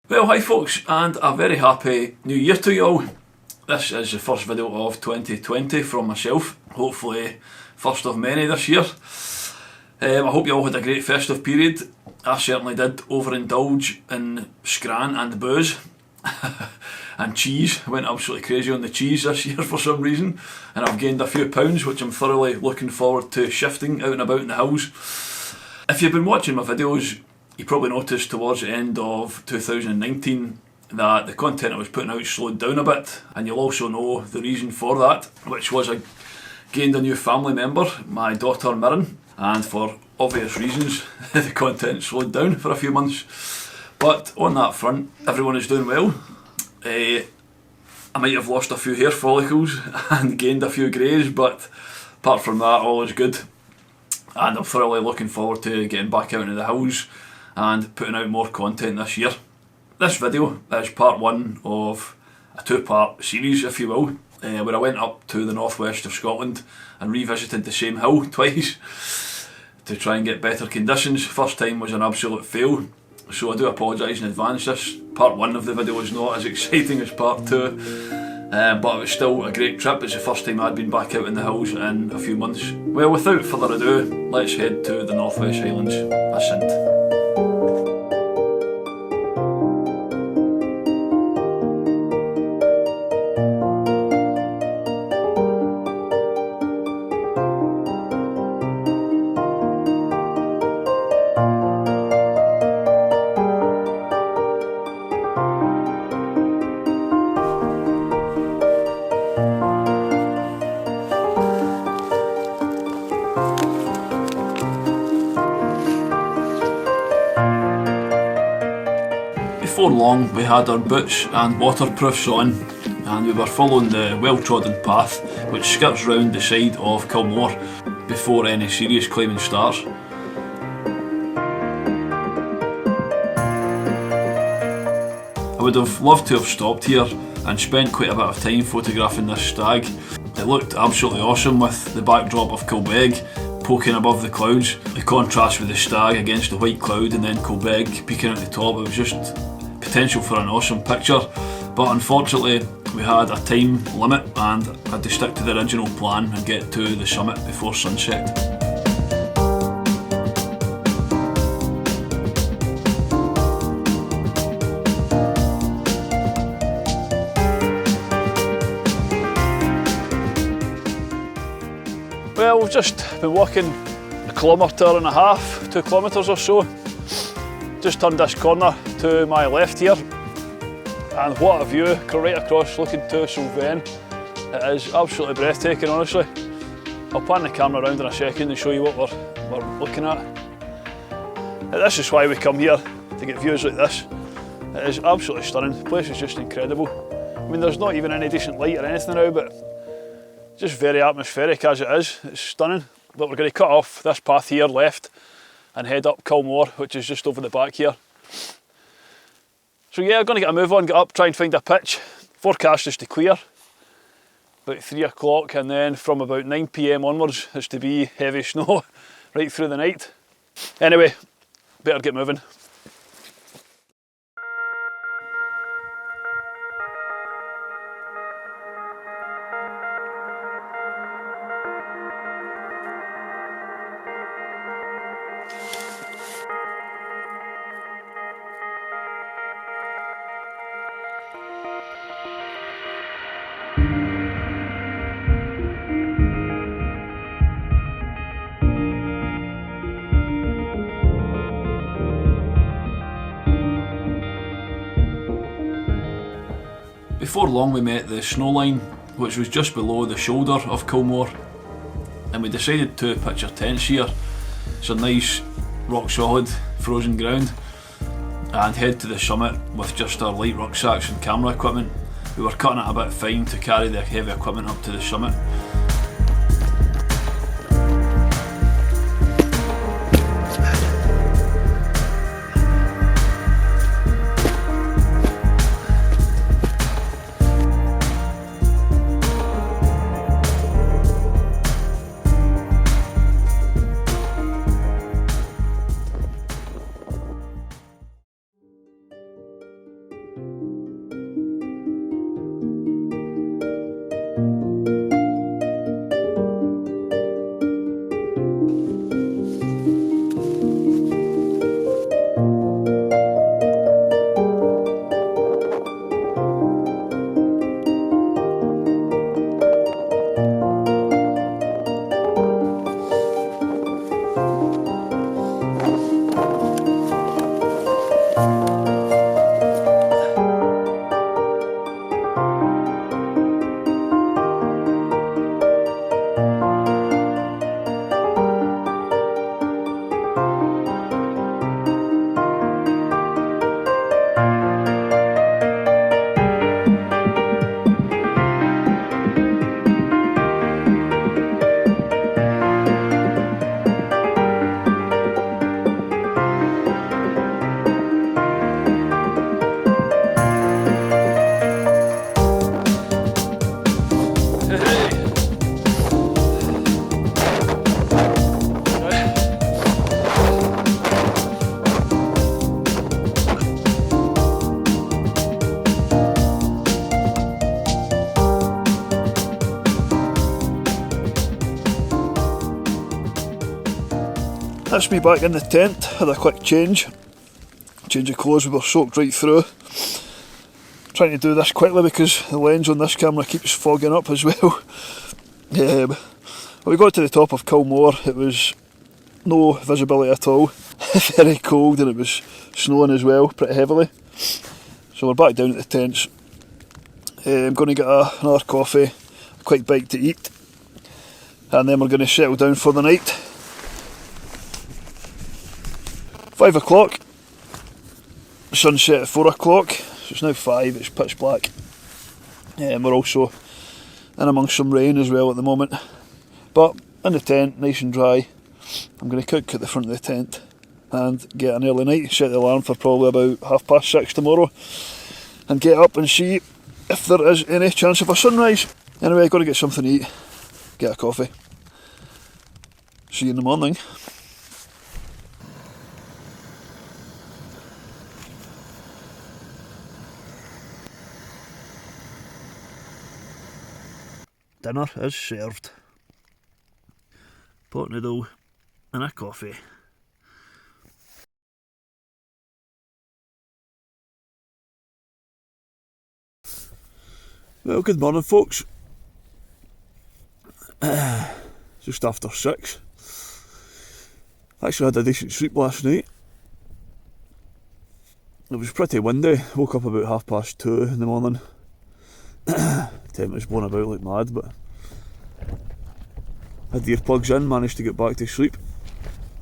Well, hi folks, and a very happy new year to you all. This is the first video of 2020 from myself, hopefully first of many this year. I hope you all had a great festive period. I certainly did overindulge in scran and booze and cheese. I went absolutely crazy on the cheese this year for some reason, and I've gained a few pounds which I'm thoroughly looking forward to shifting out and about in the hills. If you've been watching my videos, you probably noticed towards the end of 2019 that the content I was putting out slowed down a bit, and you'll also know the reason for that, which was I gained a new family member, my daughter Mirren, and for obvious reasons the content slowed down for a few months. But on that front, everyone is doing well. I might have lost a few hair follicles and gained a few greys, but apart from that, all is good. And I'm thoroughly looking forward to getting back out into the hills and putting out more content this year. This video is part one of a two-part series, if you will, where I went up to the northwest of Scotland and revisited the same hill twice to try and get better conditions. First time was an absolute fail, so I do apologise in advance. This part one of the video is not as exciting as part two, but it was still a great trip. It's the first time I'd been back out in the hills in a few months. Well, without further ado, let's head to the northwest Highlands. Ascent. Before long we had our boots and waterproofs on, and we were following the well-trodden path which skirts round the side of Cul Mor before any serious climbing starts. I would have loved to have stopped here and spent quite a bit of time photographing this stag. It looked absolutely awesome with the backdrop of Culbeg poking above the clouds, the contrast with the stag against the white cloud and then Culbeg peeking at the top. It was just potential for an awesome picture, but unfortunately we had a time limit and I had to stick to the original plan and get to the summit before sunset. Well, we've just been walking a kilometre and a half, 2 kilometres or so. Just turned this corner to my left here, and what a view, right across looking to Sylvain. It is absolutely breathtaking, honestly. I'll pan the camera around in a second and show you what we're looking at. This is why we come here, to get views like this. It is absolutely stunning, the place is just incredible. I mean, there's not even any decent light or anything now, but just very atmospheric as it is. It's stunning. But we're going to cut off this path here left and head up Cul Mor, which is just over the back here. So yeah, I'm going to get a move on, get up, try and find a pitch. Forecast is to clear about 3 o'clock, and then from about 9 PM onwards is to be heavy snow right through the night. Anyway, better get moving. Before long we met the snow line, which was just below the shoulder of Cul Mor, and we decided to pitch our tents here. It's a nice rock solid frozen ground, and head to the summit with just our light rucksacks and camera equipment. We were cutting it a bit fine to carry the heavy equipment up to the summit. that's me back in the tent. Had a quick change of clothes, we were soaked right through. Trying to do this quickly because the lens on this camera keeps fogging up as well. When we got to the top of Cul Mor, it was no visibility at all. Very cold, and it was snowing as well, pretty heavily. So we're back down at the tents. I'm going to get another coffee, a quick bite to eat, and then we're going to settle down for the night. 5 o'clock, sunset at 4 o'clock, so it's now 5, it's pitch black. We're also in amongst some rain as well at the moment, but in the tent, nice and dry. I'm going to cook at the front of the tent and get an early night, set the alarm for probably about 6:30 tomorrow, and get up and see if there is any chance of a sunrise. Anyway, I've got to get something to eat, get a coffee. See you in the morning. Dinner is served. Pot noodle and a coffee. Well, good morning folks. Just after 6. Actually had a decent sleep last night. It was pretty windy, woke up about 2:30 in the morning. Time was blown about like mad, but had the earplugs in, managed to get back to sleep.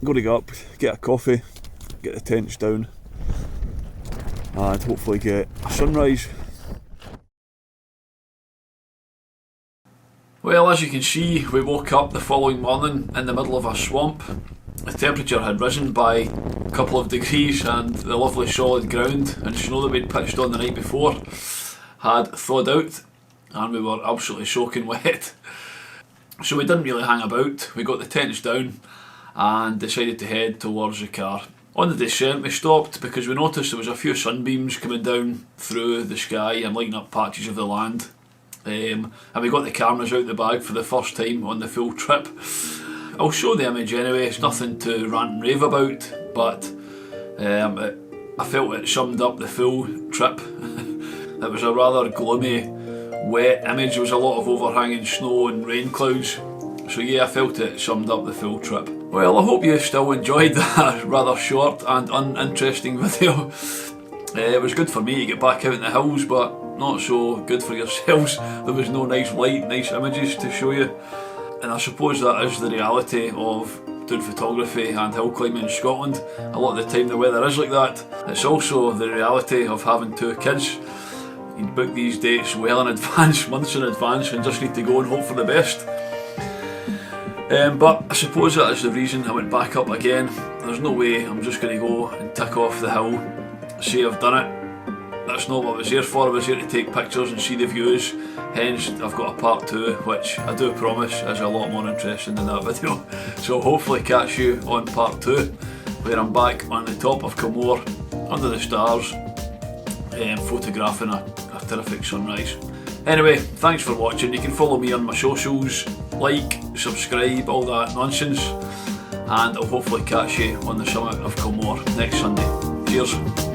Got to get up, get a coffee, get the tents down, and hopefully get a sunrise. Well, as you can see, we woke up the following morning in the middle of a swamp. The temperature had risen by a couple of degrees, and the lovely solid ground and snow that we'd pitched on the night before had thawed out, and we were absolutely soaking wet. So we didn't really hang about. We got the tents down and decided to head towards the car. On the descent we stopped because we noticed there was a few sunbeams coming down through the sky and lighting up patches of the land. And we got the cameras out the bag for the first time on the full trip. I'll show the image anyway, it's nothing to rant and rave about, but I felt it summed up the full trip. It was a rather gloomy, wet image. There was a lot of overhanging snow and rain clouds. So yeah, I felt it summed up the full trip. Well, I hope you still enjoyed that rather short and uninteresting video. It was good for me to get back out in the hills, but not so good for yourselves. There was no nice light, nice images to show you. And I suppose that is the reality of doing photography and hill climbing in Scotland. A lot of the time the weather is like that. It's also the reality of having 2 kids. You book these dates well in advance, months in advance, and just need to go and hope for the best. But I suppose that is the reason I went back up again. There's no way I'm just going to go and tick off the hill, say I've done it. That's not what I was here for. I was here to take pictures and see the views. Hence I've got a part 2, which I do promise is a lot more interesting than that video. So hopefully catch you on part 2, where I'm back on the top of Cul Mor, under the stars, photographing a terrific sunrise. Anyway, thanks for watching. You can follow me on my socials, like, subscribe, all that nonsense, and I'll hopefully catch you on the summit of Cul Mor next Sunday. Cheers.